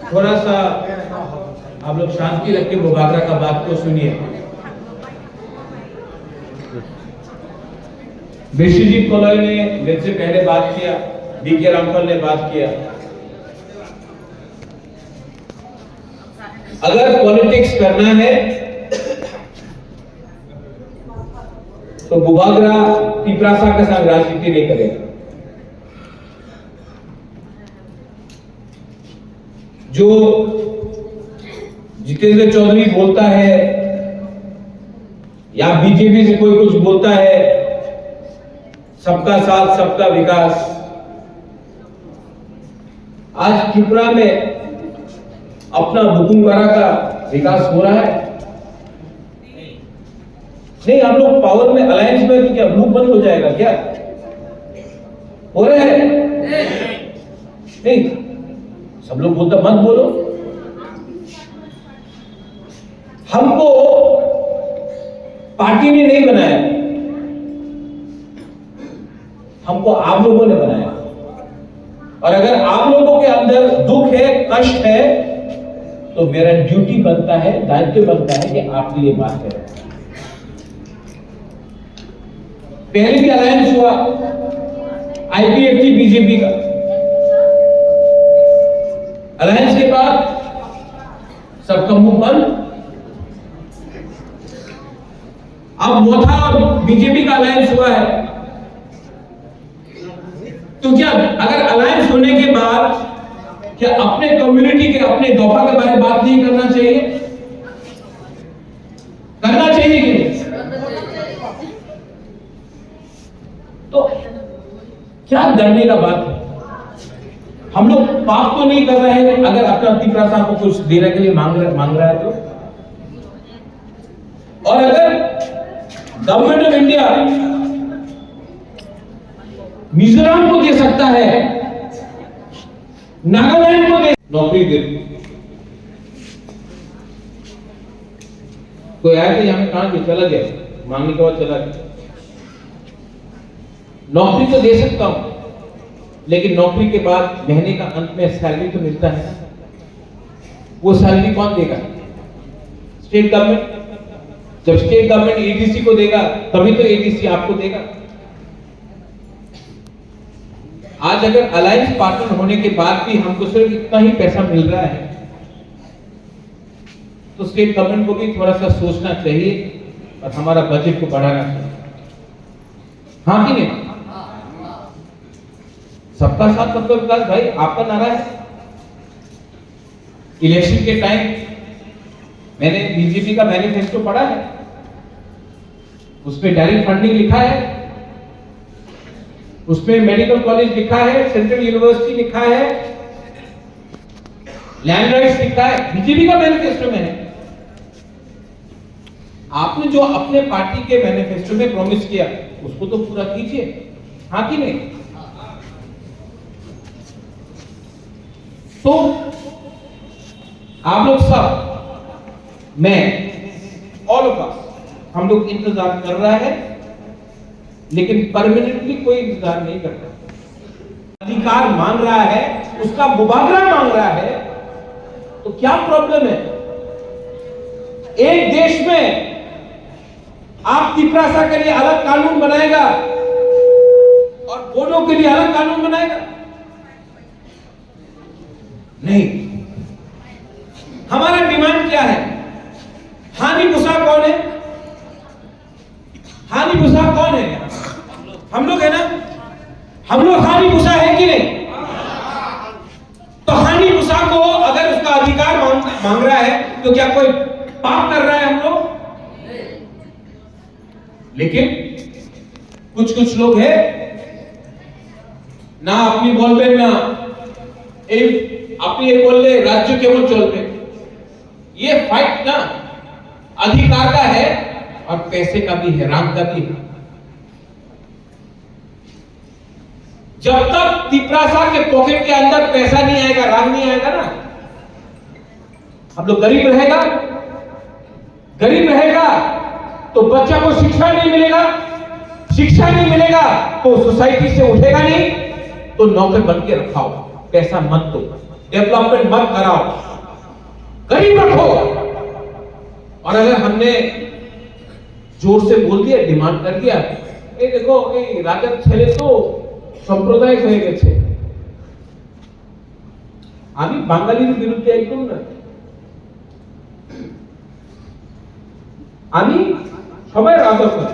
थोड़ा सा आप लोग शांति रख के बुबागरा का बात को सुनिए। विश्वजीत कोलॉय ने मेरे से पहले बात किया, डीके रामफल ने बात किया। अगर पॉलिटिक्स करना है तो बुबागरा पिपरासा के साथ राजनीति नहीं करेगा। जो जितेंद्र चौधरी बोलता है या बीजेपी से कोई कुछ बोलता है, सबका साथ सबका विकास, आज त्रिपुरा में अपना बुकुंगवारा का विकास हो रहा है? नहीं, आप लोग पावर में अलायंस में तो क्या मुंह बंद हो जाएगा क्या? हो रहे हैं? नहीं, सब लोग बोलता मत बोलो। हमको पार्टी ने नहीं बनाया, हमको आप लोगों ने बनाया। और अगर आप लोगों के अंदर दुख है, कष्ट है, तो मेरा ड्यूटी बनता है, दायित्व बनता है कि आपके लिए बात करें। पहले भी अलायंस हुआ आईपीएफटी बीजेपी का, अलायंस के बाद सबका मुंह बंद। अब मोथा और बीजेपी का अलायंस हुआ है, तो क्या अगर अलायंस होने के बाद क्या अपने कम्युनिटी के, अपने दफा के बारे में बात नहीं करना चाहिए? करना चाहिए कि नहीं? तो क्या डरने का बात है? हम लोग पाप तो नहीं कर रहे हैं अगर अपना पिपरासा को कुछ देने के लिए मांग रहा है तो। और अगर गवर्नमेंट ऑफ इंडिया मिजोरम को दे सकता है, नागालैंड को दे, नौकरी दे, कोई आया कि हमें कहां चला गया, मांगने के बाद चला गया। नौकरी तो दे सकता हूं, लेकिन नौकरी के बाद महीने का अंत में सैलरी तो मिलता है। वो सैलरी कौन देगा? State government. जब स्टेट गवर्नमेंट एडीसी को देगा तभी तो एडीसी आपको देगा। आज अगर अलायंस पार्टनर होने के बाद भी हमको सिर्फ इतना ही पैसा मिल रहा है, तो स्टेट गवर्नमेंट को भी थोड़ा सा सोचना चाहिए और हमारा बजट को बढ़ाना चाहिए। हाँ कि नहीं? सबका साथ सबका विकास, भाई आपका नारा है। इलेक्शन के टाइम मैंने बीजेपी का मैनिफेस्टो पढ़ा है, उसमें डायरेक्ट फंडिंग लिखा है, उसमें मेडिकल कॉलेज लिखा है, सेंट्रल यूनिवर्सिटी लिखा है, लैंड राइट्स लिखा है, बीजेपी का मैनिफेस्टो में है। आपने जो अपने पार्टी के मैनिफेस्टो में प्रॉमिस किया उसको तो पूरा कीजिए, हाँ कि नहीं? तो आप लोग सब, मैं, ऑल ऑफ अस, हम लोग इंतजार कर रहा है, लेकिन परमानेंटली कोई इंतजार नहीं करता। अधिकार मांग रहा है, उसका मुबादला मांग रहा है, तो क्या प्रॉब्लम है? एक देश में आप पिपरासा के लिए अलग कानून बनाएगा और बोडो के लिए अलग कानून बनाएगा? नहीं। हमारा डिमांड क्या है? हानि भूसा कौन है? हानि भूसा कौन है? हम लोग है ना? हम लोग हानि भूसा है कि नहीं? तो हानि भूसा को अगर उसका अधिकार मांग रहा है तो क्या कोई पाप कर रहा है हम लोग? लेकिन कुछ लोग है ना, अपनी बोलते ना अपनी बोलते राज्य केवल चलते। ये फाइट ना अधिकार का है और पैसे का भी है, राम का भी है। जब तक पिपरासा के पॉकेट के अंदर पैसा नहीं आएगा, राम नहीं आएगा ना, हम लोग गरीब रहेगा तो बच्चा को शिक्षा नहीं मिलेगा, शिक्षा नहीं मिलेगा तो सोसाइटी से उठेगा नहीं, तो नौकर बन के रखा हो, पैसा मत दो। डेवलपमेंट मत कराओ, गरीब रखो। और अगर हमने जोर से बोल दिया, डिमांड कर दिया, এই দেখো এই রাজার ছেলে তো সম্প্রদায় হয়ে গেছে, আমি বাঙালির বিরুদ্ধে একদম না, আমি সবাই আদর করি।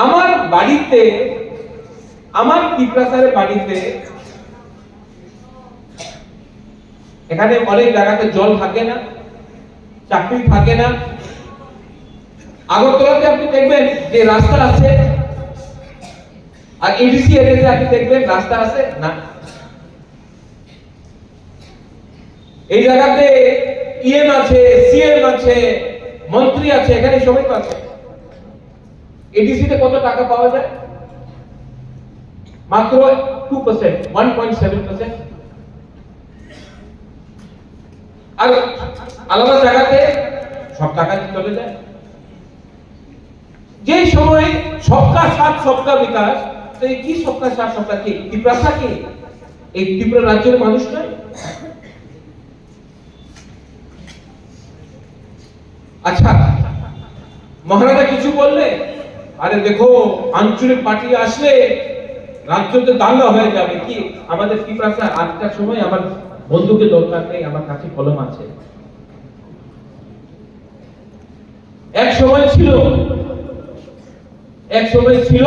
আমার বাড়িতে, আমার টিপ্রাসারের বাড়িতে, এখানে অনেক জায়গাতে জল থাকে না, চাকরি থাকে না। আগরতলাতে আপনি দেখবেন যে রাস্তা আছে, আর এডিসি এরিয়াতে আপনি দেখবেন রাস্তা আছে না। এই জায়গাতে ইএম আছে, সিএম আছে, মন্ত্রী আছে, এখানে সবাই আছে। এডিসি তে কত টাকা পাওয়া যায়? মাত্র 2%, 1.7%। আর আলাদা জায়গাতে সব টাকা চলে যায়। যে সময় সবকা সাথ সবকা বিকাশ, তো এই কি সবকা সাথ সবকা কি ত্রিপুরা কি এই ত্রিপুরা রাজ্যের মানুষ নয়? আচ্ছা, মহারাজা কিছু বললে, আরে দেখো আঞ্চলিক পার্টি আসলে রাজ্যতে দাঙ্গা হয়ে যাবে। কি আমাদের ত্রিপুরা আজকের সময় আমার বন্ধুকে দরকার নেই, আমার কাছে কলম আছে। এক সময় ছিল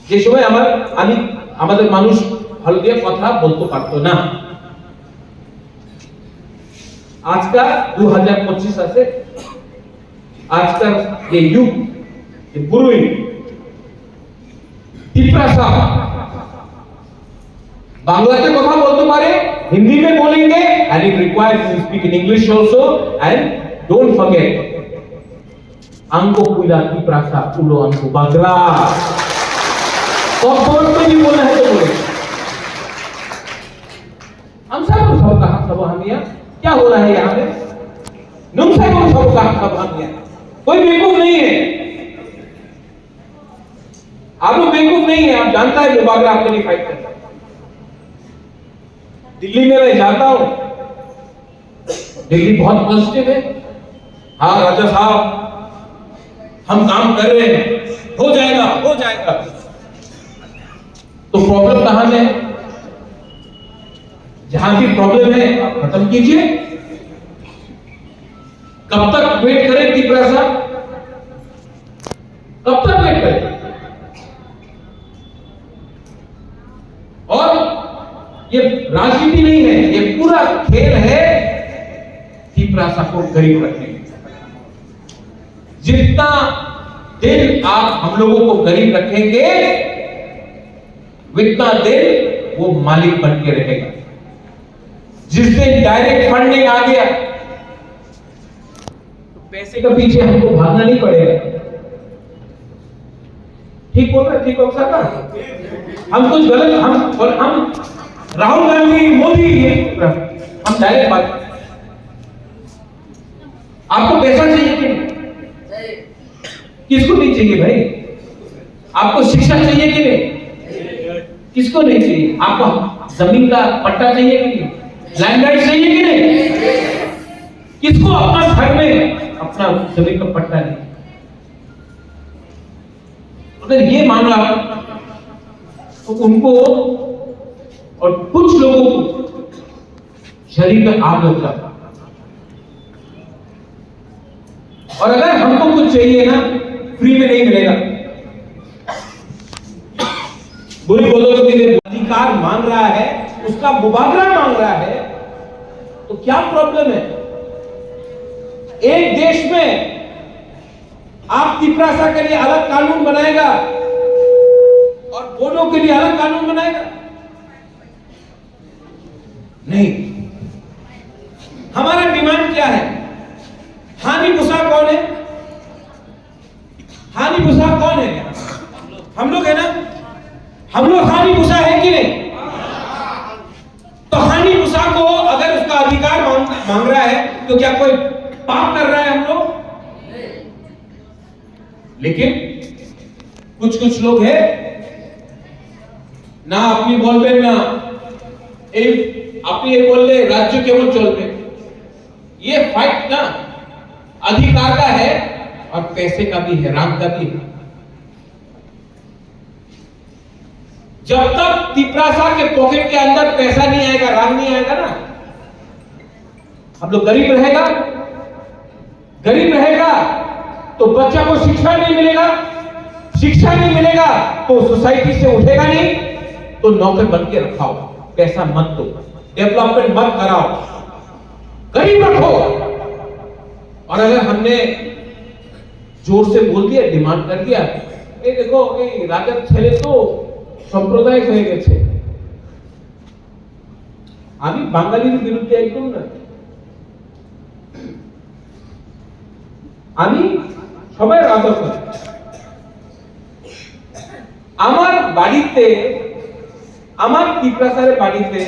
যে সময় আমাদের মানুষ ভালো দিয়ে কথা বলতে পারতো না। আজকাল 2025 আছে, আজকাল ये युग ये बुरुई टिप्रासा बांग्लाতে কথা বলতে পারে, हिंदी में बोलेंगे and it requires to speak in English also, and don't forget अंको पुला टिप्रासा पुलो अंको बागरा कौन में भी बोलना है तो बोले। हम सब कहा सब हम यहाँ क्या हो रहा है यहाँ पे? नुमसे को सब कहा सब हम यहाँ कोई बेवकूफ नहीं है, आप लोग बेवकूफ नहीं है। आप जानता है मुबागरा आपके लिए फाइट करता है। दिल्ली में मैं जाता हूं, दिल्ली बहुत पॉजिटिव है। हाँ राजा साहब हम काम कर रहे हैं, हो जाएगा। तो प्रॉब्लम कहां है? जहां भी प्रॉब्लम है आप खत्म कीजिए। कब तक वेट करें टिप्रा साहब? कब तक वेट करें? और ये राजनीति नहीं है, ये पूरा खेल है टिप्रा साहब को गरीब रखने का। जितना दिन आप हम लोगों को गरीब रखेंगे, उतना दिन वो मालिक बन के रहेगा। जिस दिन डायरेक्ट फंडिंग आ गया तो पैसे के पीछे हमको भागना नहीं पड़ेगा। ठीक बोल रहे? ठीक हो सकता? हम कुछ गलत हम राहुल गांधी मोदी हम डायरेक्ट बात। आपको पैसा चाहिए कि नहीं? किसको नहीं चाहिए भाई? आपको शिक्षा चाहिए कि नहीं? किसको नहीं चाहिए? आपको जमीन का पट्टा चाहिए कि नहीं? लैंड राइट चाहिए कि नहीं? किसको अपना घर में अपना जमीन का पट्टा नहीं? अगर ये मामला तो उनको और कुछ लोगों को शरीर में आग लग जाता। और अगर हमको कुछ चाहिए ना, फ्री में नहीं मिलेगा। बुरी बोलो तो अधिकार मांग रहा है, उसका मुबादला मांग रहा है, तो क्या प्रॉब्लम है? एक देश में आप टिप्रासा के लिए अलग कानून बनाएगा और बोडो के लिए अलग कानून बनाएगा? नहीं। हमारा डिमांड क्या है? हानि भूसा कौन है? हानि भूसा कौन है? हम लोग है ना? हम लोग हानि भूसा है कि नहीं? तो हानि भूसा को अगर उसका अधिकार मांग रहा है तो क्या कोई पाप कर रहा है हम लोग? लेकिन कुछ लोग हैं না আপনি বলবেন না এই আপনি ये बोलले राज्य केवल चलবে ये फाइट ना अधिकार का है और पैसे का भी है राम का भी है जब तक तिपरासा के पॉकेट के अंदर पैसा नहीं आएगा राम नहीं आएगा ना हम लोग गरीब रहेगा तो बच्चा को शिक्षा नहीं मिलेगा तो सोसाइटी से उठेगा नहीं तो नौकर बन के रखाओ पैसा मत दो डेवलपमेंट मत कराओ गरीब रखो और अगर हमने जोर से बोल दिया डिमांड कर दिया ये देखो ये राजा छेले तो সম্প্রদায় হয়ে গেছে আমি বাঙালির বিরুদ্ধে একদম না আমি সবাই আদর করি আমার বাড়িতে আমার তিপ্রাসারের বাড়িতে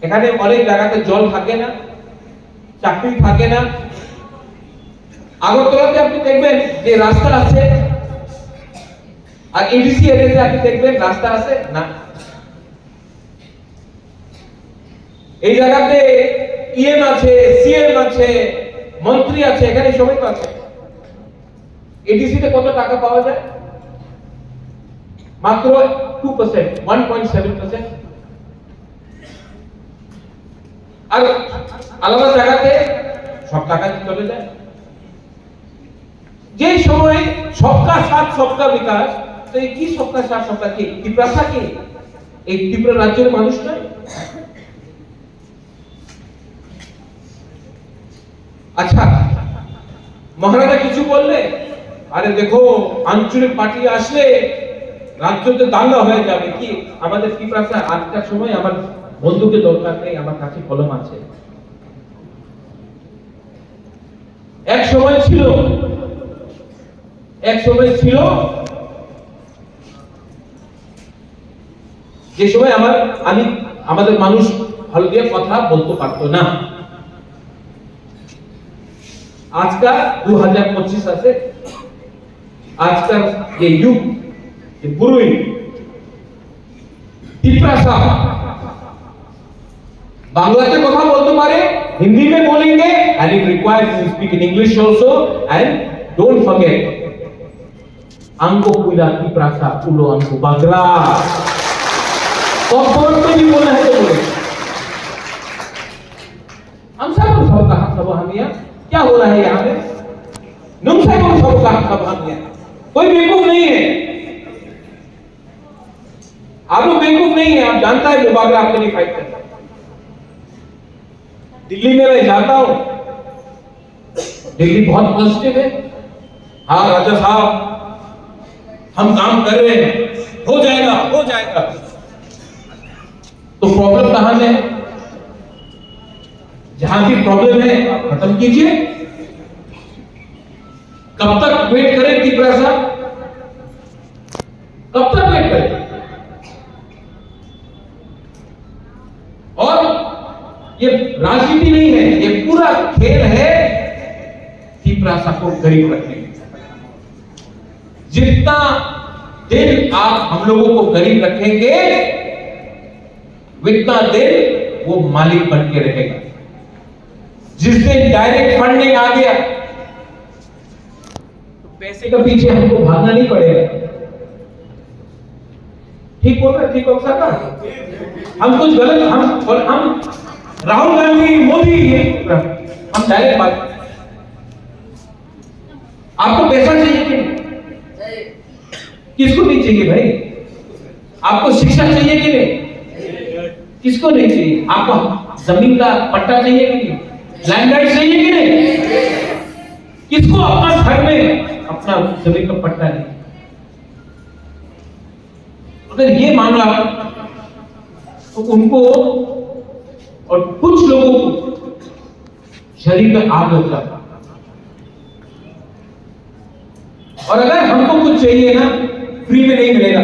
এখানে অনেক জায়গাতে জল থাকে না চাকরি থাকে না আগরতলাতে আপনি দেখবেন যে রাস্তা আছে আর এডিসি এরিয়াতে আপনি দেখবেন রাস্তা আছে না এই জায়গাতে ইএম আছে সিএম আছে মন্ত্রী আছে এখানে সবাই আছে এডিসি তে কত টাকা পাওয়া যায় মাত্র 2% 1.7% আর আলাদা জায়গাতে সব টাকা চলে যায় যে সময় সবকা সাথ সবকা বিকাশ তো এই কি সবকা সাথ সবকা কি ত্রিপুরা কি এই ত্রিপুরা রাজ্যের মানুষ নয় আচ্ছা মহারাজা কিছু বললে আরে দেখো আঞ্চলিক পার্টি আসলে রাজ্যতে দাঙ্গা হয়ে যাবে কি আমাদের ত্রিপুরা আজকের সময় আমার বন্ধুকে দরকার নেই আমার কাছে কলম আছে এক সময় ছিল যে সময় আমাদের মানুষ ভালো দিয়ে কথা বলতে পারতো না আজকাল 2025 আছে আজকাল ये युग ये बुरुई तिपरासा बांग्लाते কথা বলতে পারে हिंदी में बोलेंगे and it requires to speak in English also and don't forget Angko Pula Tiprasa Pulo Angko Bagra corporate में भी बोलना है तो बोले हम सबका हक सब हम यहाँ क्या हो रहा है यहाँ पे नुमसे को सबका हक सब हम यहाँ कोई बेवकूफ नहीं है आप लोग बेवकूफ नहीं है आप जानता है मुबागरा आपके लिए फाइट करता है दिल्ली में मैं जाता हूं दिल्ली बहुत पॉजिटिव है हाँ राजा साहब हम काम कर रहे हैं हो जाएगा तो प्रॉब्लम कहां है जहां भी प्रॉब्लम है खत्म कीजिए कब तक वेट करें तिपरासा कब तक वेट करें और ये राजनीति नहीं है ये पूरा खेल है तिपरासा को गरीब रखने जितना दिन आप हम लोगों को गरीब रखेंगे उतना दिन वो मालिक बन के रहेगा जिस दिन डायरेक्ट फंडिंग आ गया तो पैसे के पीछे हमको भागना नहीं पड़ेगा ठीक बोल रहे ठीक हो सकता हम कुछ गलत हम राहुल गांधी मोदी हम डायरेक्ट बात आपको पैसा चाहिए कि नहीं किसको नहीं चाहिए भाई आपको शिक्षा चाहिए कि नहीं किसको नहीं चाहिए आपको जमीन का पट्टा चाहिए कि नहीं लैंड राइट चाहिए कि नहीं किसको अपना घर में अपना जमीन का पट्टा नहीं अगर ये मामला तो उनको और कुछ लोगों को शरीर में आग होता है और अगर हमको कुछ चाहिए ना फ्री में नहीं मिलेगा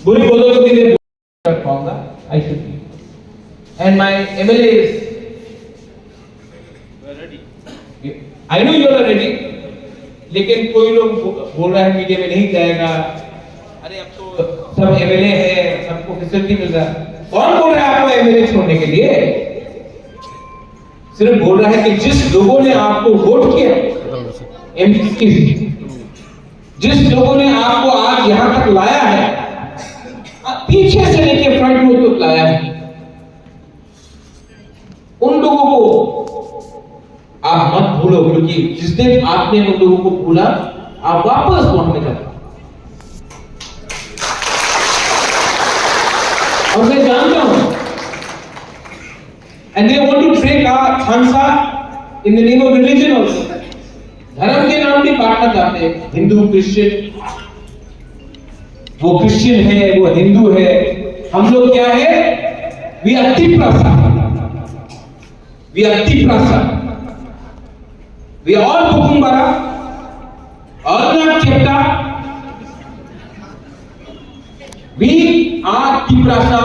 बुरी बोलो तो मैं पाऊंगा I should be and my MLS I know you are ready लेकिन कोई लोग बोल रहा है मीडिया में नहीं जाएगा, अरे अब तो सब एमएलए है, सबको फैसिलिटी मिल रहा है। कौन बोल रहा है आपको एमएलए छोड़ने के लिए? सिर्फ बोल रहा है कि जिस लोगों ने आपको वोट किया एमपी, जिस लोगों ने आपको आज यहां तक लाया है, पीछे से लेके फ्रंट रो तक लाया है, उन लोगों को आप मत भूलो, क्योंकि जिस दिन आपने उन लोगों को भूला आप वापस लौटने जाते। और मैं जानता हूं, and they want to break our Khansa in the name of religion also. धर्म के नाम भी बांटना चाहते हैं, हिंदू क्रिश्चियन, वो क्रिश्चियन है वो हिंदू है, हम लोग क्या है, we are Tiprasa, we are Tiprasa, we are all बुकुम्बारा, ऑल नॉट चेप्टा, we are Tiprasa.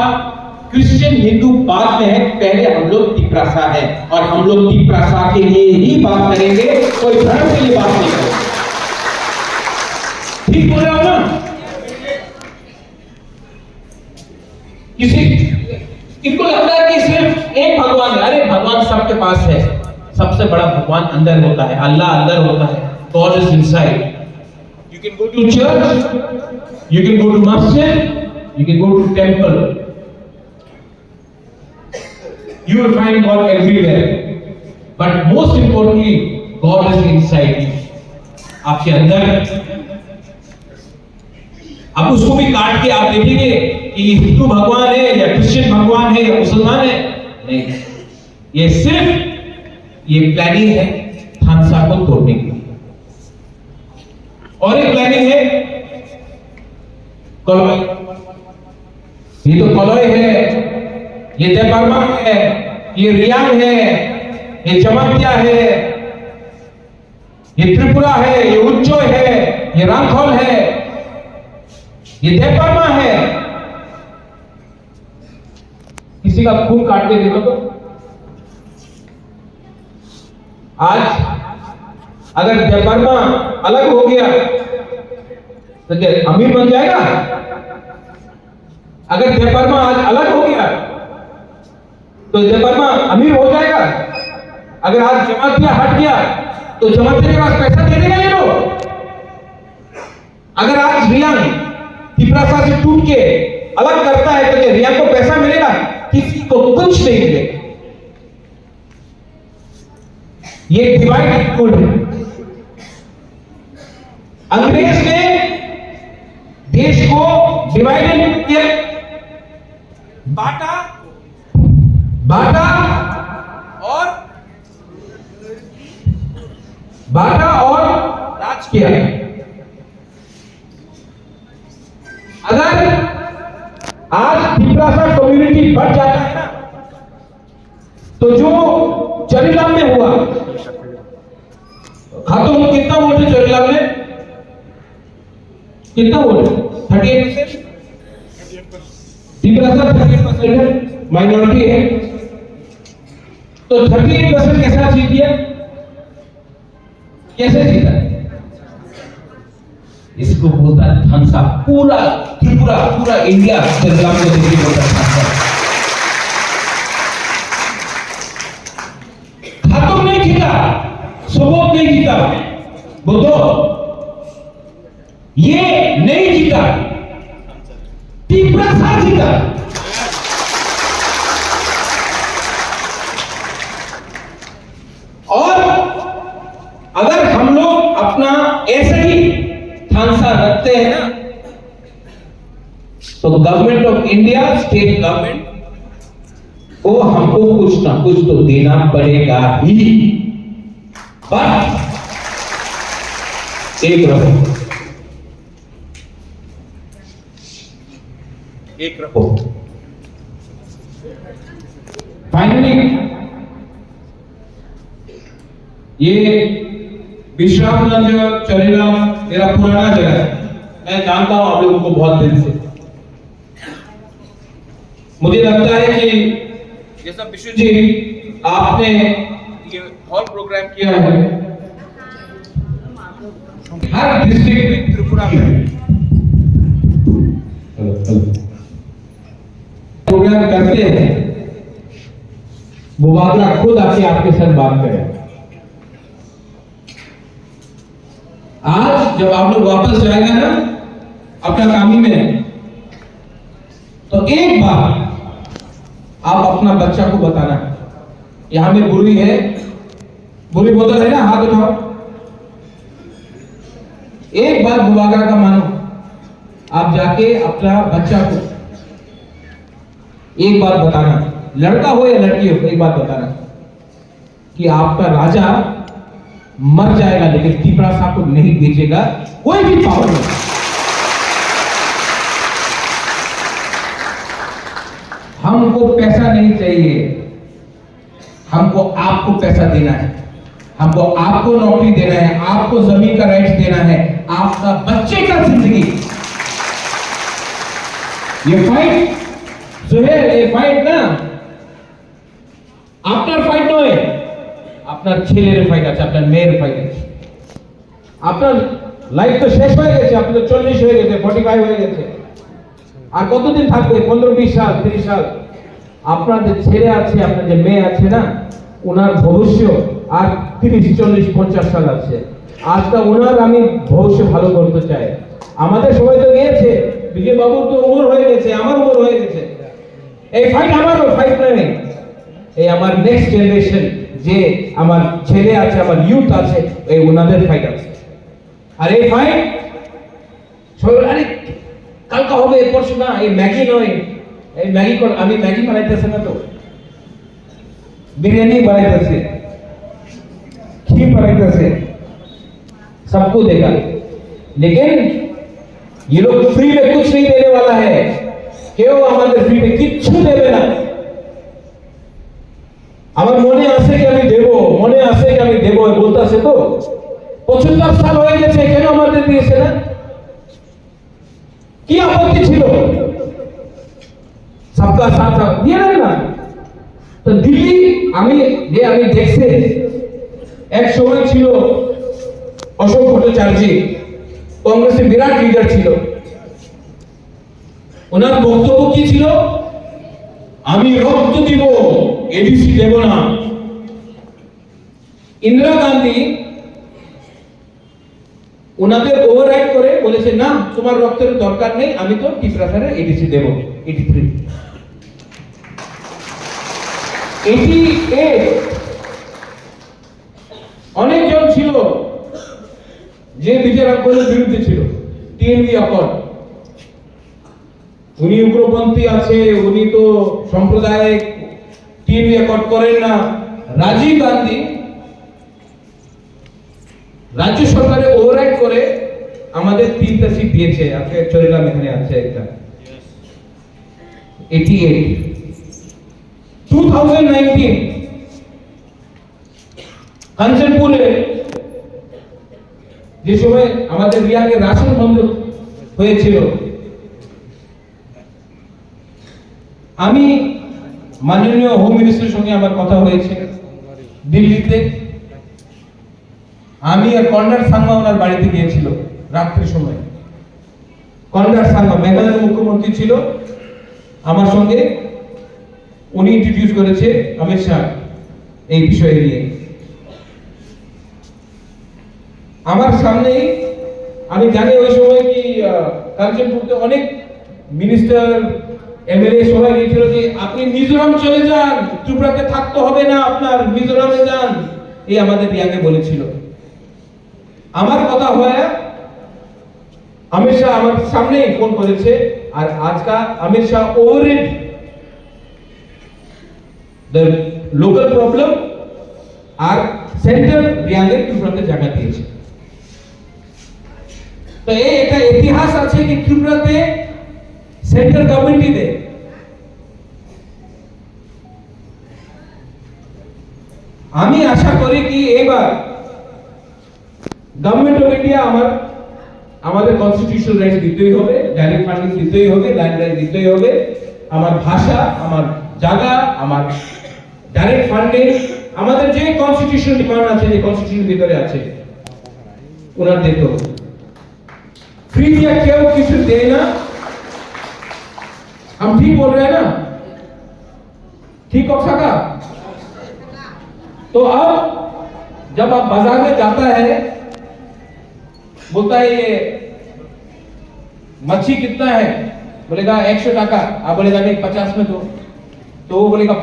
Christian Hindu बाद में है, पहले हम लोग तिप्रासा है, और हम लोग तिप्रासा के लिए ही बात करेंगे, कोई धर्म के लिए बात नहीं करेंगे। ठीक बोल रहा हूं ना? किसको लगता है कि सिर्फ एक भगवान है? अरे भगवान सबके पास है, सबसे बड़ा भगवान अंदर होता है, अल्लाह अंदर होता है, god is inside. You can go to church, you can go to masjid, you can go to temple, you will find God everywhere, but most importantly God is inside you, आपके अंदर। अब उसको भी काट के आप देखेंगे कि हिंदू भगवान है या क्रिश्चियन भगवान है या मुसलमान है, नहीं, ये सिर्फ ये प्लानिंग है खानसा को तोड़ने की। और एक प्लानिंग है कॉलोनी, ये तो कॉलोई है, ये जयपरमा है, ये रियांग है, ये चमत्या है, ये त्रिपुरा है, ये उच्चोय है, ये रांखोल है, ये जयपरमा है। किसी का खून काट के देखो तो आज अगर जयपरमा अलग हो गया तो क्या अमीर बन जाएगा? अगर जयपरमा आज अलग हो गया तो जयपरमा अमीर हो जाएगा? अगर आज जमातिया हट गया तो जमातिया के पास पैसा दे देगा ये लोग? अगर आज रियांग तिप्रासा से टूट के अलग करता है तो क्या रियांग को पैसा मिलेगा? किसी को कुछ नहीं मिलेगा। ये डिवाइड कोड है। अंग्रेज ने देश को डिवाइडेड किया, बांटा और राज किया। अगर आज तिप्रासा कम्युनिटी बढ़ जाता है ना, तो जो चरीलाम में हुआ, खातून कितना वोट है चरीलाम में? कितना वोट है? 38%। तिप्रासा 38% है, माइनॉरिटी है, तो 38% कैसा जीत गया? कैसे जीता? इसको बोलता है खानसा। पूरा त्रिपुरा, पूरा इंडिया चरीलाम को देखिए बोलता है खानसा। खातून नहीं जीता, सुबोध नहीं जीता, बोलो ये नहीं जीता, तिप्रासा जीता। और अगर हम लोग अपना ऐसे ही खानसा रखते हैं ना, तो government of India, state government को हमको कुछ ना कुछ तो देना पड़ेगा ही। बस एक रहो। फाइनली ये विश्रामगंज चरीलाम मेरा पुराना जगह है, मैं जानता हूं आप लोगों को बहुत दिन से। मुझे लगता है कि ये सब विशु जी आपने ये हॉल प्रोग्राम किया है, हर डिस्ट्रिक्ट में त्रिपुरा में प्रोग्राम करते हैं, मुबादला खुद आके आपके साथ बात करें। आज जब आप लोग वापस जाएगा ना अपना कामी में, तो एक बार आप अपना बच्चा को बताना, यहां में बुरी है, बुरी बोतल है ना, हाथ उठाओ। एक बार मुबादला का मानो, आप जाके अपना बच्चा को एक बात बताना, लड़का हो या लड़की हो, एक बात बताना कि आपका राजा मर जाएगा लेकिन त्रिपुरा साहब को नहीं बेचेगा कोई भी पावर नहीं। हमको पैसा नहीं चाहिए, हमको आपको पैसा देना है, हमको आपको नौकरी देना है, आपको जमीन का राइट्स देना है, आपका बच्चे का जिंदगी। ये फाइट जो है, ये फाइट ना আপনার ফাইট নয়, আপনার ছেলের ফাইট আছে, আপনার মেয়ের ফাইট আছে। আপনার লাইফ তো শেষ হয়ে গেছে, আপনি তো 40 হয়ে গেছে, 45 হয়ে গেছে, আর কতদিন থাকবে? 15-20 সাল, 30 সাল। আপনার যে ছেলে আছে, আপনার যে মেয়ে আছে না, ওনার ভবিষ্যৎ আর 30-40-50 সাল আছে। আজকে ওনার আমি ভবিষ্যৎ ভালো করতে চাই। আমাদের সময় তো গিয়েছে, বিজয় বাবুর তো উমর হয়ে গেছে, আমার উমর হয়ে গেছে। এই ফাইট আমারও, ফাইট নেই। এই আমার নেক্সট জেনারেশন, যে আমার ছেলে আছে, আমার ইউথ আছে, এই ওনাদের ফাইট আছে। আর এই ফাইট সবাই আরে কালকা হবে, পরশু না, এই ম্যাগি নয়, এই ম্যাগি আমি ম্যাগি বানাইতেছে না, তো बिरयानी बनाइते, खीर बनाइते, सबको देगा, लेकिन ये लोग फ्री में कुछ नहीं देने वाला है। क्यों? हमारे फ्री में किच्छु देवे ना। আমার মনে আছে কি আমি দেব, মনে আছে কি আমি দেব বলতাছে, তো 75 সাল হয়ে গেছে, কেন আমাদের দিয়েছে না? কি আপত্তি ছিল? সবকা সাথ দিয়ে না। তো দিল্লি আমি দেখছি, এক সময় ছিল অশোক ভট্টাচার্য, কংগ্রেসের বিরাট লিডার ছিল। ওনার বক্তব্য কি ছিল? আমি রক্ত দিব, এডিসি দেব না। ইন্দিরা গান্ধী ওনাদের ওভাররাইড করে বলেছে, না তোমার রক্তের দরকার নেই, আমি তো ত্রিপুরার এডিসি দেব। 83 অনেকজন ছিল যে বিচারকের বিরুদ্ধে ছিল, টিএনভি অ্যাকর্ড। উনি উগ্রপন্থী আছে, উনি তো সাম্প্রদায়িক, টিএনভি অ্যাকর্ড করেন না। রাজীব গান্ধী রাজ্য সরকারে ওভাররাইড করে আমাদের 3টা সিট দিয়েছে। আজকে চরিলাম এখানে আছে একটা 88। 2019 কাঞ্চনপুরে যে সময় আমাদের রিয়াকে রাশন বন্ধ হয়েছিল, আমি মাননীয় হোম মিনিস্টারের সঙ্গে আমার কথা হয়েছে দিল্লিতে। আমি আর কর্নার সাংমা ওনার বাড়িতে গিয়েছিল রাত্রির সময়। কর্নার সাংমা মেঘালয়ের মুখ্যমন্ত্রী ছিল আমার সঙ্গে, উনি ইন্ট্রোডিউস করেছে অমিত শাহ এই বিষয়ে নিয়ে। আমার সামনে আমি জানি ওই সময় কি কাঞ্চনপুরতে অনেক মিনিস্টার, এমএলএ সবাই গিয়েছিল যে আপনি মিজোরাম চলে যান, ত্রিপুরাতে থাকতে হবে না, আপনার মিজোরামে যান, এই আমাদের রিয়াকে বলেছিল। আমার কথা হয় অমিত শাহ আমার সামনেই ফোন করেছে, আর আজকা Amit Shah override the local problem আর সেন্ট্রাল রিয়াকে ত্রিপুরাতে জায়গা দিয়েছে। তো এই একটা ইতিহাস আছে কি ত্রিপুরাতে সেন্ট্রাল গভর্নমেন্টই দেয়। আমি আশা করি কি এবার গভর্নমেন্ট অফ ইন্ডিয়া আমাদের কনস্টিটিউশনাল রাইটস দিতেই হবে, ডাইরেক্ট ফান্ডিং দিতেই হবে, ল্যান্ড রাইট দিতেই হবে, আমার ভাষা, আমার জায়গা, আমার ডাইরেক্ট ফান্ডিং, আমাদের যে কনস্টিটিউশনাল ডিমান্ড আছে, যে কনস্টিটিউশন ভিতরে আছে, उन्हें देते हो फ्री दिया क्या वो किसी देना। हम ठीक बोल रहे हैं ना? ठीक हो सका? तो अब जब आप बाजार में जाता है, बोलता है ये मच्छी कितना है, बोलेगा 100 टका, आप बोलेगा नहीं 50 में दो, तो वो बोलेगा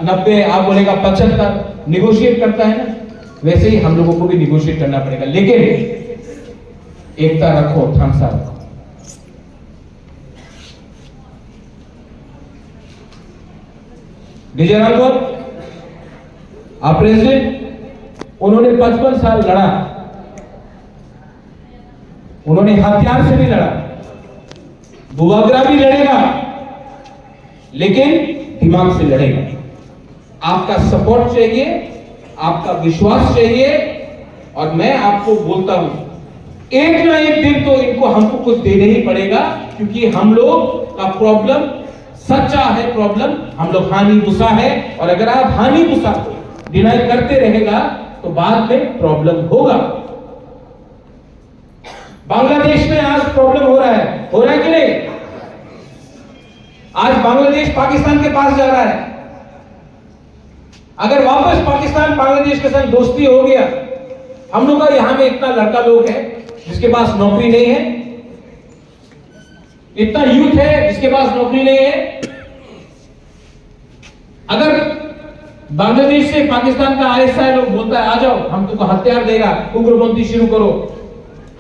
90, आप बोलेगा 75, निगोशिएट करता है ना। वैसे ही हम लोगों को भी निगोशिएट करना पड़ेगा, लेकिन एकता रखो, ठामसा रखो। विजय राघव आप प्रेसिडेंट, उन्होंने 55 साल लड़ा, उन्होंने हथियार से भी लड़ा, बुवागरा भी लड़ेगा, लेकिन दिमाग से लड़ेगा। आपका सपोर्ट चाहिए, आपका विश्वास चाहिए, और मैं आपको बोलता हूं एक ना एक दिन तो इनको हमको कुछ देना ही पड़ेगा, क्योंकि हम लोग का प्रॉब्लम सच्चा है, प्रॉब्लम हम लोग हानि गुस्सा है, और अगर आप हानि गुस्सा को डिनाई करते रहेगा तो बाद में प्रॉब्लम होगा। बांग्लादेश में आज प्रॉब्लम हो रहा है कि नहीं? आज बांग्लादेश पाकिस्तान के पास जा रहा है। अगर वापस पाकिस्तान बांग्लादेश के साथ दोस्ती हो गया, हम लोग का यहां में इतना लड़का लोग है जिसके पास नौकरी नहीं है, इतना यूथ है जिसके पास नौकरी नहीं है। अगर बांग्लादेश से पाकिस्तान का आईएसआई लोग बोलता है आ जाओ हम तुमको हथियार देगा, उग्रपंथी शुरू करो,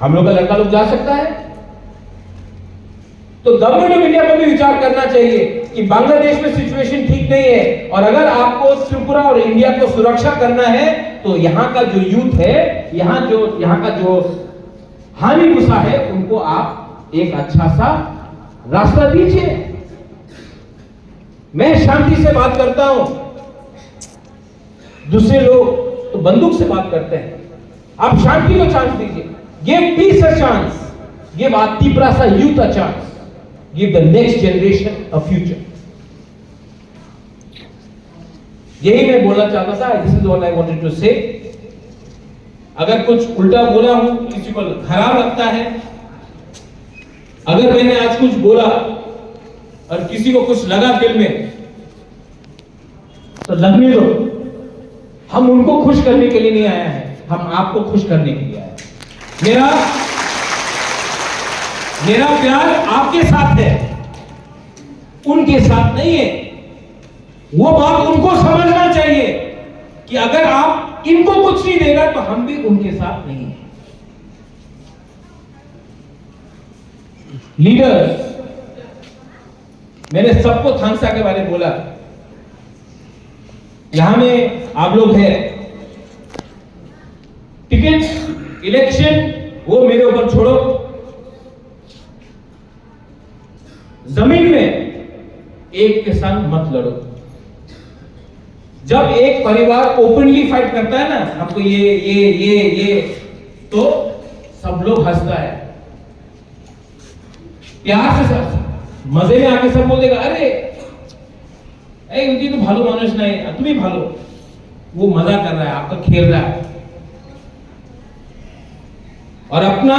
हम लोग का लड़का लोग जा सकता है? तो गवर्नमेंट ऑफ इंडिया को भी विचार करना चाहिए कि बांग्लादेश में सिचुएशन ठीक नहीं है, और अगर आपको त्रिपुरा और इंडिया को सुरक्षा करना है तो यहाँ का जो यूथ है, यहाँ का जो हानि गुस्सा है, उनको आप एक अच्छा सा रास्ता दीजिए। मैं शांति से बात करता हूं, दूसरे लोग तो बंदूक से बात करते हैं। आप शांति को चांस दीजिए, give peace a chance, give Tripura youth a chance, give the next generation a future. यही मैं बोलना चाहता था, this is what I wanted to say. अगर कुछ उल्टा बोला हूं, किसी को खराब लगता है, अगर मैंने आज कुछ बोला और किसी को कुछ लगा दिल में, तो लगने दो। हम उनको खुश करने के लिए नहीं आया है, हम आपको खुश करने के लिए आए हैं। मेरा प्यार आपके साथ है, उनके साथ नहीं है। वो बात उनको समझना चाहिए कि अगर आप इनको कुछ नहीं देगा तो हम भी उनके साथ नहीं है। लीडर्स, मैंने सबको थांगसा के बारे में बोला, यहां में आप लोग हैं, टिकट इलेक्शन वो मेरे ऊपर छोड़ो, जमीन में एक के संग मत लड़ो। जब एक परिवार ओपनली फाइट करता है ना, हमको ये तो सब लोग हंसता है, प्यार से मजे में आके सब बोल देगा अरे उनकी तो भालो मानुष नहीं, तुम्हें भालो, वो मजा कर रहा है, आपका खेल रहा है। और अपना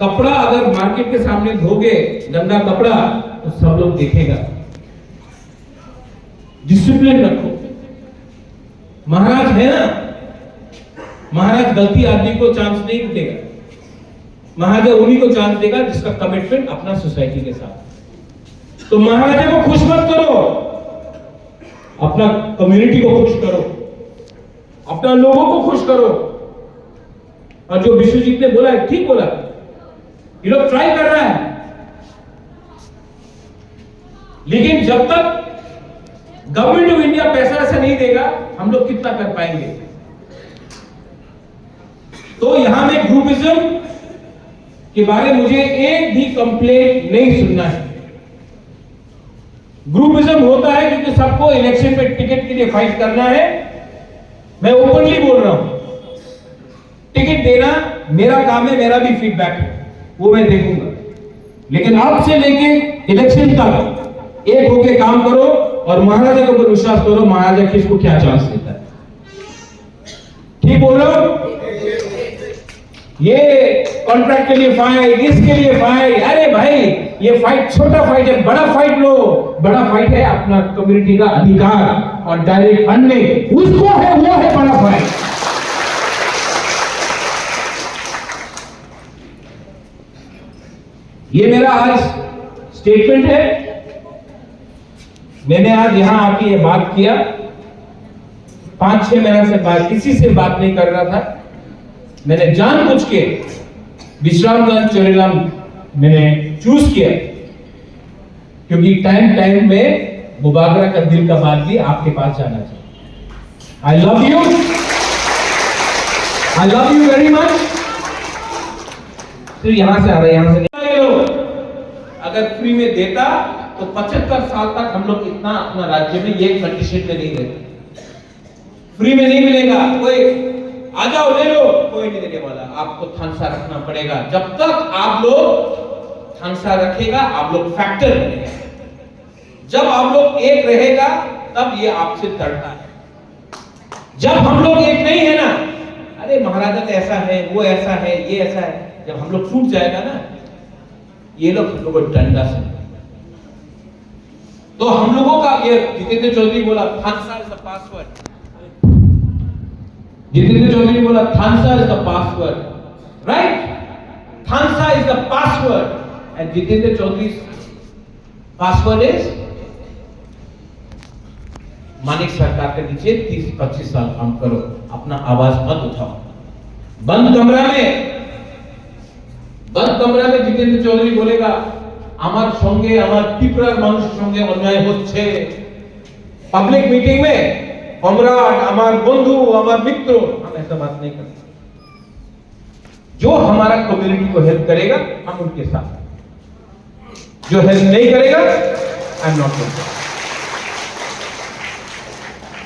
कपड़ा अगर मार्केट के सामने धोगे गंदा कपड़ा, तो सब लोग देखेगा। डिसिप्लिन रखो। महाराज है ना, महाराज गलती आदमी को चांस नहीं देगा, महाराजा उन्हीं को चांस देगा जिसका कमिटमेंट अपना सोसाइटी के साथ। तो महाराजा को खुश मत करो, अपना कम्युनिटी को खुश करो, अपना लोगों को खुश करो। और जो विश्वजीत ने बोला है ठीक बोला, ये लोग ट्राई कर रहा है, लेकिन जब तक गवर्नमेंट ऑफ इंडिया पैसा ऐसा नहीं देगा, हम लोग कितना कर पाएंगे। तो यहां में ग्रुपिज्म के बारे में मुझे एक भी कंप्लेंट नहीं सुनना है। ग्रुपिज्म होता है क्योंकि सबको इलेक्शन में टिकट के लिए फाइट करना है। मैं ओपनली बोल रहा हूं, टिकट देना मेरा काम है, मेरा भी फीडबैक है, वो मैं देखूंगा। लेकिन अब से लेके इलेक्शन तक एक होके काम करो और महाराजा के ऊपर विश्वास करो, महाराजा किसको क्या चांस देता है। ठीक बोल रहे हो? ये कॉन्ट्रैक्ट के लिए फाइट, इसके लिए फाइट। अरे भाई, ये फाइट छोटा फाइट है, बड़ा फाइट लो। बड़ा फाइट है अपना कम्युनिटी का अधिकार और डायरेक्ट फंडिंग, उसको है, वो है बड़ा फाइट। ये मेरा आज स्टेटमेंट है। मैंने आज यहां आके ये बात किया। 5-6 महीने से किसी से बात नहीं कर रहा था। मैंने जानबूझ के विश्रामगंज चोरीराम मैंने चूज किया, क्योंकि टाइम में मुबागरा का दिल का बात भी आपके पास जाना चाहिए। I love you very much. फिर यहां से आ रहे, यहां से अगर फ्री में देता तो 75 साल तक हम लोग इतना अपना राज्य में ये कंडीशन में नहीं रहते। फ्री में नहीं मिलेगा, कोई आ जाओ ले लो, कोई नहीं देने वाला। आपको थानसा रखना पड़ेगा। जब तक आप लोग थानसा रखेगा, आप लोग फैक्टर बनेगा। जब आप लोग एक रहेगा, तब ये आपसे डरता है। जब हम लोग एक नहीं है ना, अरे महाराजा तो ऐसा है, वो ऐसा है, ये ऐसा है, जब हम लोग टूट जाएगा ना, ये लोग हम लोग को डंडा से। तो हम लोगों का ये जितेंद्र चौधरी बोला, Thansa is the password. Jitendra Chaudhary बोला Thansa is the password, right? Thansa is the password and Jitendra Chaudhary password is Manik Sarkar के नीचे 30-25 साल काम करो, अपना आवाज मत उठाओ। बंद कमरा में जितेंद्र चौधरी बोलेगा আমার সঙ্গে আমার ত্রিপুরার মানুষের সঙ্গে অন্যায় হচ্ছে, पब्लिक मीटिंग में कॉमरेड, हमारे बंधु, हमारे मित्र, हम ऐसा बात नहीं करते। जो हमारा कम्युनिटी को हेल्प करेगा हम उनके साथ, जो हेल्प नहीं करेगा आई एम नॉट विद।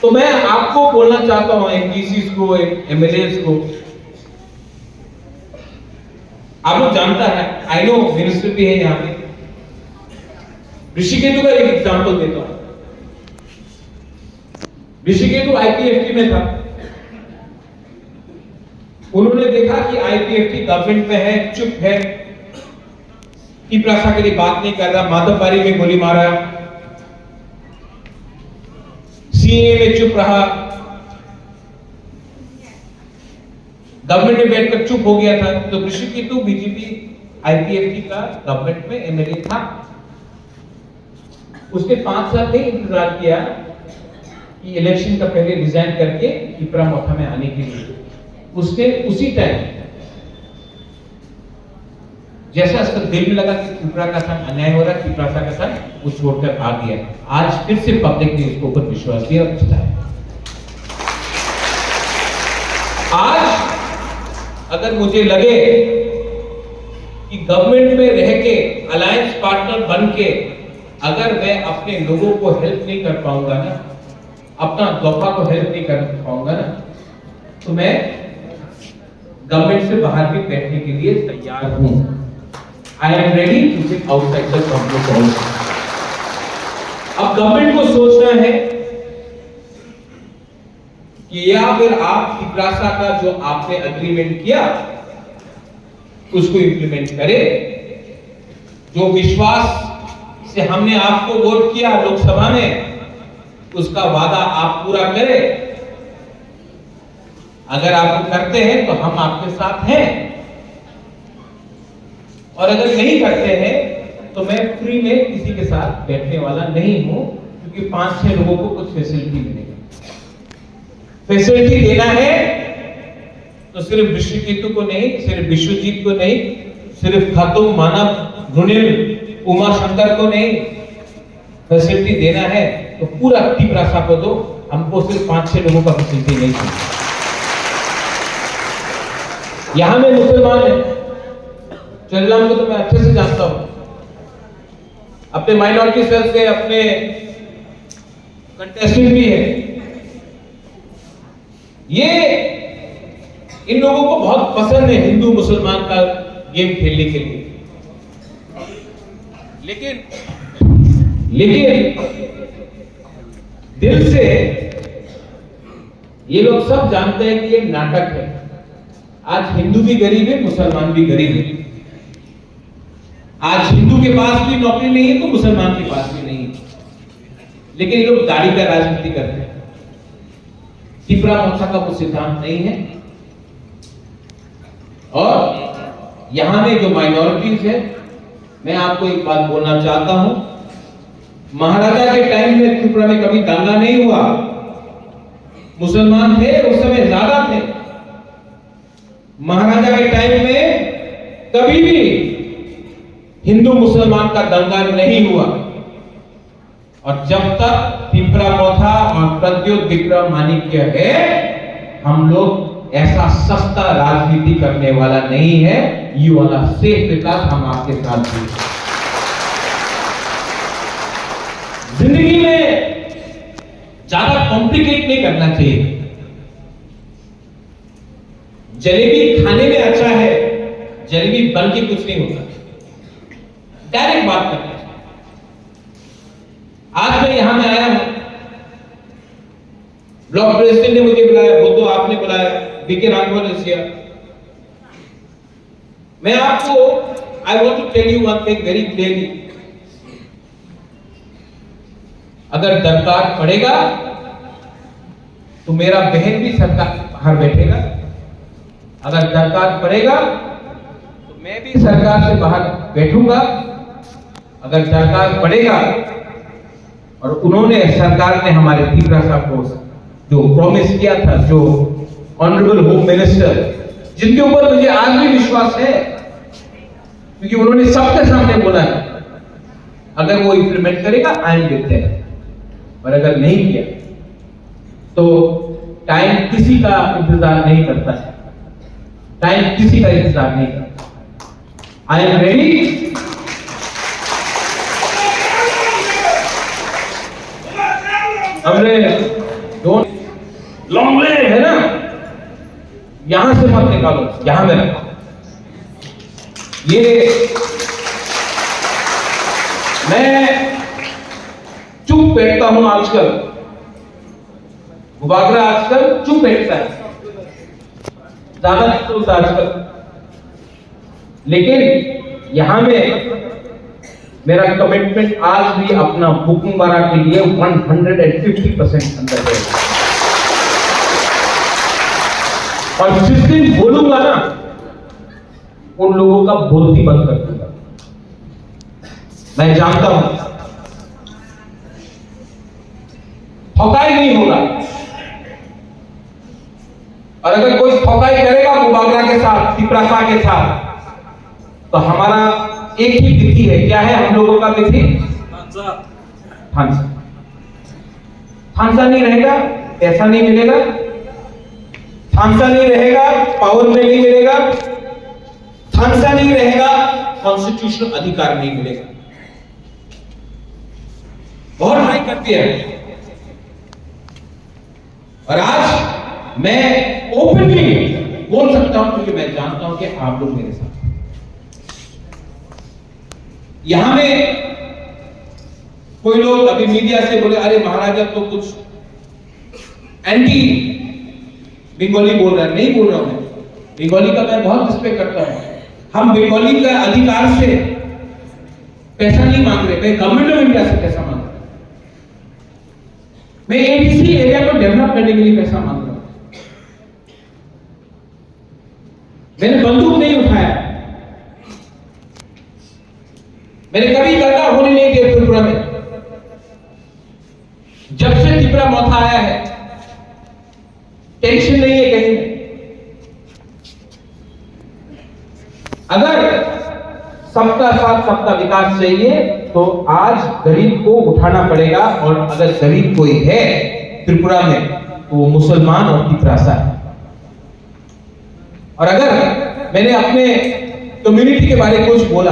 तो मैं आपको बोलना चाहता हूं, एमपीसीज को, एमएलएस को, आप लोग जानता है, आई नो मिनिस्टर भी है यहाँ पे। ऋषिकेतु का एक एग्जांपल देता हूं। ऋषिकेतु आईपीएफटी में था। उन्होंने देखा कि आईपीएफटी गवर्नमेंट में है, चुप है, टिपरासा के लिए बात नहीं कर रहा, माधवबारी में गोली मारा, सीए में चुप रहा, गवर्नमेंट में बैठकर चुप हो गया था। तो ऋषिकेतु बीजेपी आईपीएफटी का गवर्नमेंट में एमएलए था। उसने 5 साल नहीं इंतजार किया कि इलेक्शन का पहले रिजाइन करके टिपरा मोथा में आने के लिए। उसने उसी टाइम जैसा उसका दिल में लगा कि टिपरा का संग अन्याय हो रहा है, टिपरा का संग, वो छोड़कर आ गया। आज फिर से पब्लिक ने इसके ऊपर विश्वास किया और जिताया। आज अगर मुझे लगे कि गवर्नमेंट में रह के अलायंस पार्टनर बन के अगर मैं अपने लोगों को हेल्प नहीं कर पाऊंगा ना, अपना दफा को हेल्प नहीं कर पाऊंगा ना, तो मैं गवर्नमेंट से बाहर भी बैठने के लिए तैयार हूं। I am ready to sit outside the government also. अब गवर्नमेंट को सोचना है कि या फिर आप टिपरासा का जो आपने एग्रीमेंट किया उसको इंप्लीमेंट करे। जो विश्वास से हमने आपको वोट किया लोकसभा में, उसका वादा आप पूरा करें। अगर आप करते हैं तो हम आपके साथ हैं, और अगर नहीं करते हैं तो मैं फ्री में किसी के साथ बैठने वाला नहीं हूं, क्योंकि 5-6 लोगों को कुछ फैसिलिटी मिलेगी। फैसिलिटी देना है तो सिर्फ ऋषिकेतु को नहीं, सिर्फ विश्वजीत को नहीं, सिर्फ खातूम मानव रुनिल उमा शंकर को नहीं, फैसिलिटी देना है तो पूरा टिपरासा को दो। हमको सिर्फ 5-6 लोगों का फैसिलिटी नहीं चाहिए। यहां में मुसलमान है, चोरीराम को तो मैं अच्छे से जानता हूं, अपने माइनॉरिटी सेल से अपने कंटेस्टेंट भी है। ये इन लोगों को बहुत पसंद है हिंदू मुसलमान का गेम खेलने के लिए, लेकिन दिल से ये लोग सब जानते हैं कि ये नाटक है। आज हिंदू भी गरीब है, मुसलमान भी गरीब है। आज हिंदू के पास भी नौकरी नहीं है तो मुसलमान के पास भी नहीं है। लेकिन ये लोग दाढ़ी का राजनीति करते हैं। तिपरा मोथा का वो सिद्धांत नहीं है। और यहां में जो माइनॉरिटीज है, मैं आपको एक बात बोलना चाहता हूं, महाराजा के टाइम में त्रिपुरा में कभी दंगा नहीं हुआ। मुसलमान थे उस समय ज्यादा थे। महाराजा के टाइम में कभी भी हिंदू मुसलमान का दंगा नहीं हुआ। और जब तक तिपरा मोथा और प्रद्योत विक्रमादित्य है, हम लोग ऐसा सस्ता राजनीति करने वाला नहीं है। यू वाला सेफ विकास हम आपके साथ हैं। जिंदगी में ज्यादा कॉम्प्लिकेट नहीं करना चाहिए। जलेबी खाने में अच्छा है, जलेबी बन के कुछ नहीं होता। डायरेक्ट बात करना चाहिए। आज मैं यहां में आया हूं, ब्लॉक प्रेसिडेंट ने मुझे बुलाया, बुद्धू आपने बुलाया, बीके राघवन इज हियर। मैं आपको I want to tell you one thing very clearly. अगर दरकार पड़ेगा तो मेरा बहन भी सरकार बाहर बैठेगा। अगर दरकार पड़ेगा तो मैं भी सरकार से बाहर बैठूंगा। अगर दरकार पड़ेगा, और उन्होंने सरकार ने हमारे त्रिपुरा साहब को जो प्रॉमिस किया था, जो ऑनरेबल होम मिनिस्टर, जिनके ऊपर मुझे आज भी विश्वास है, क्योंकि उन्होंने सबके सामने बोला है अगर वो इंप्लीमेंट करेगा आई एम विद देम। और अगर नहीं किया तो टाइम किसी का इंतजार नहीं करता है। टाइम किसी का इंतजार नहीं करता। आई एम रेडी। हमने डोंट लॉन्ग वे है ना, यहां से मत निकालो, यहां में रखो। ये मैं चुप बैठता हूं आजकल, गुबागरा आजकल चुप बैठता है, ज्यादा नहीं बोलता आजकल। लेकिन यहां में मेरा कमिटमेंट आज भी अपना हुकुमबारा के लिए 150% अंदर है। और जिस दिन बोलूंगा ना, उन लोगों का बोलती बंद कर दूंगा। मैं जानता हूं ठोकाई नहीं होगा। और अगर कोई ठोकाई करेगा गुबागरा के साथ, तिपरासा के साथ, तो हमारा एक ही विधि है। क्या है हम लोगों का विधि? फांसा। फांसा नहीं रहेगा, पैसा नहीं मिलेगा। फांसा नहीं रहेगा, पावर में नहीं मिलेगा। फांसा नहीं रहेगा, कॉन्स्टिट्यूशनल अधिकार नहीं मिलेगा। बहुत लड़ाई करती है। और आज मैं ओपनली बोल सकता हूं, क्योंकि मैं जानता हूं कि आप लोग मेरे साथ। यहां में कोई लोग अभी मीडिया से बोले अरे महाराजा तो कुछ एंटी बंगाली बोल रहा है। नहीं बोल रहा हूं मैं, बंगाली का मैं बहुत रिस्पेक्ट करता हूं। हम बंगाली का अधिकार से पैसा नहीं मांग रहे, मैं गवर्नमेंट ऑफ इंडिया से पैसा मांग रहा हूं। मैं एडीसी एरिया को डेवलप करने के लिए पैसा मांग रहा हूं। मैंने बंदूक नहीं उठाया, मैंने कभी गलता होने नहीं दिया त्रिपुरा में। जब से त्रिपुरा मोथा आया है, टेंशन नहीं है कहीं में। अगर सबका साथ सबका विकास चाहिए तो आज गरीब को उठाना पड़ेगा। और अगर गरीब कोई है त्रिपुरा में तो वो मुसलमान और तिपरासा है। और अगर मैंने अपने कम्युनिटी के बारे में कुछ बोला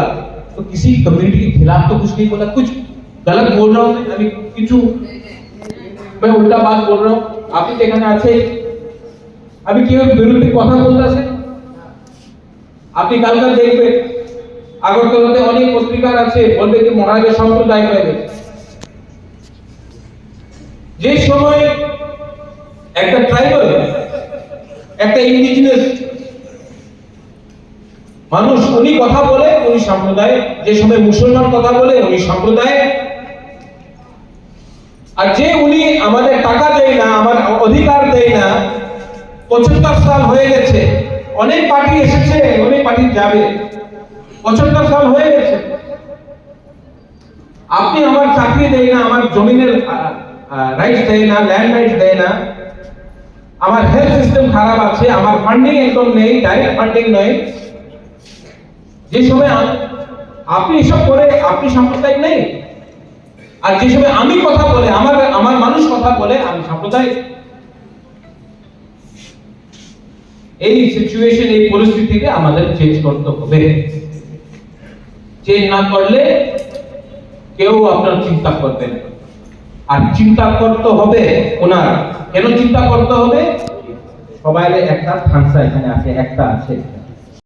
तो किसी कम्युनिटी के खिलाफ तो कुछ नहीं बोला। कुछ गलत बोल रहा हूं मैं, अभी किचू मैं उल्टा बात बोल रहा हूं, आप ही देखना আছে আমি কি বিরুদ্ধে কথা বলতাছে আপনি কালকে দেখবেন আগরতলাতে অনেক পত্রিকার আছে বলবে যে মহারাজের সম্প্রদায় হয়ে গেছে। যে সময় একটা ট্রাইবাল একটা ইন্ডিজিনাস মানুষ উনি কথা বলে উনি সম্প্রদায়, যে সময় মুসলমান কথা বলে উনি সম্প্রদায়, আর যে উনি আমাদের টাকা দেয় না, আমার অধিকার দেয় না, 75 সাল হয়ে গেছে, অনেক পার্টি এসেছে, অনেক পার্টি যাবে, 75 সাল হয়ে গেছে, আপনি আমার চাকরি দেয় না, আমার জমিনের রাইটস দেয় না, ল্যান্ড রাইটস দেয় না, আমার হেলথ সিস্টেম খারাপ আছে, আমার ফান্ডিং একদম নেই, ডাইরেক্ট ফান্ডিং নয়, যে সময় আপনি এসব করে আপনি সাম্প্রদায়িক নেই, আর যে সময় আমি কথা বলে আমার মানুষ কথা বলে আমি সাম্প্রদায়িক। এই সিচুয়েশন, এই পরিস্থিতিকে আমাদের চেঞ্জ করতে হবে। চেঞ্জ না করলে কেউ আপনার চিন্তা করবে না, আর চিন্তা করতে হবে ওনার। কেন চিন্তা করতে হবে? সবাই একটা থানসা এখানে আছে, একটা আছে।